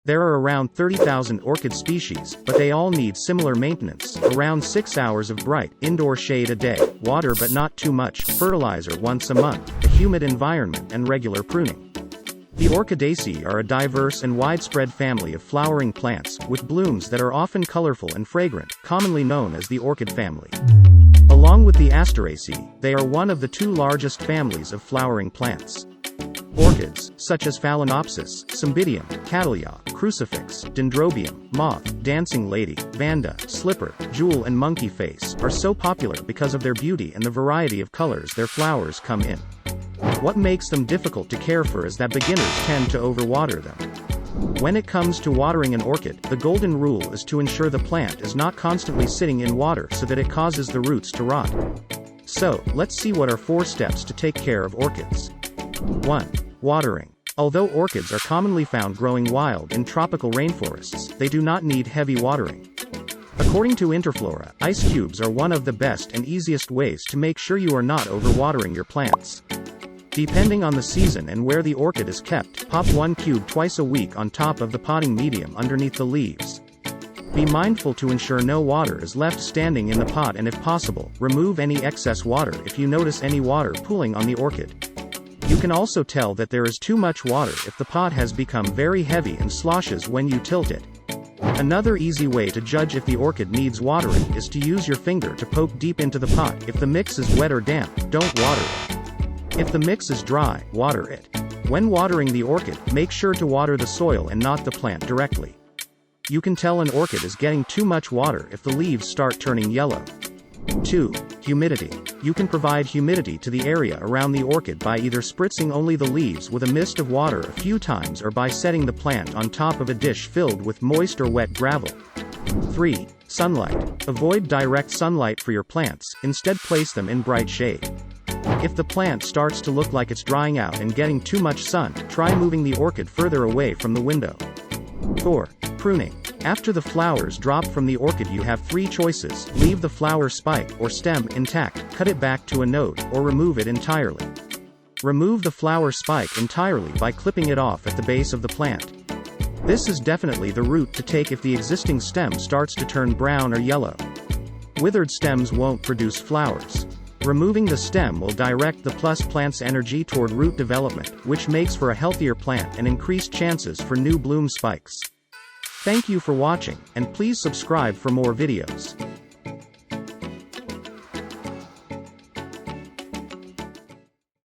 There are around 30,000 orchid species, but they all need similar maintenance, around 6 hours of bright, indoor shade a day, water but not too much, fertilizer once a month, a humid environment and regular pruning. The Orchidaceae are a diverse and widespread family of flowering plants, with blooms that are often colorful and fragrant, commonly known as the orchid family. Along with the Asteraceae, they are one of the two largest families of flowering plants. Orchids, such as Phalaenopsis, Cymbidium, Catalia, Crucifix, Dendrobium, Moth, Dancing Lady, Vanda, Slipper, Jewel and Monkey Face, are so popular because of their beauty and the variety of colors their flowers come in. What makes them difficult to care for is that beginners tend to overwater them. When it comes to watering an orchid, the golden rule is to ensure the plant is not constantly sitting in water so that it causes the roots to rot. So, let's see what are 4 steps to take care of orchids. 1. Watering. Although orchids are commonly found growing wild in tropical rainforests, they do not need heavy watering. According to Interflora, ice cubes are one of the best and easiest ways to make sure you are not overwatering your plants. Depending on the season and where the orchid is kept, pop 1 cube twice a week on top of the potting medium underneath the leaves. Be mindful to ensure no water is left standing in the pot, and if possible, remove any excess water if you notice any water pooling on the orchid. You can also tell that there is too much water if the pot has become very heavy and sloshes when you tilt it. Another easy way to judge if the orchid needs watering is to use your finger to poke deep into the pot. If the mix is wet or damp, don't water it. If the mix is dry, water it. When watering the orchid, make sure to water the soil and not the plant directly. You can tell an orchid is getting too much water if the leaves start turning yellow. 2. Humidity. You can provide humidity to the area around the orchid by either spritzing only the leaves with a mist of water a few times or by setting the plant on top of a dish filled with moist or wet gravel. 3. Sunlight. Avoid direct sunlight for your plants, instead place them in bright shade. If the plant starts to look like it's drying out and getting too much sun, try moving the orchid further away from the window. 4. Pruning. After the flowers drop from the orchid, you have 3 choices: leave the flower spike or stem intact, cut it back to a node, or remove it entirely. Remove the flower spike entirely by clipping it off at the base of the plant. This is definitely the route to take if the existing stem starts to turn brown or yellow. Withered stems won't produce flowers. Removing the stem will direct the plant's energy toward root development, which makes for a healthier plant and increased chances for new bloom spikes. Thank you for watching, and please subscribe for more videos.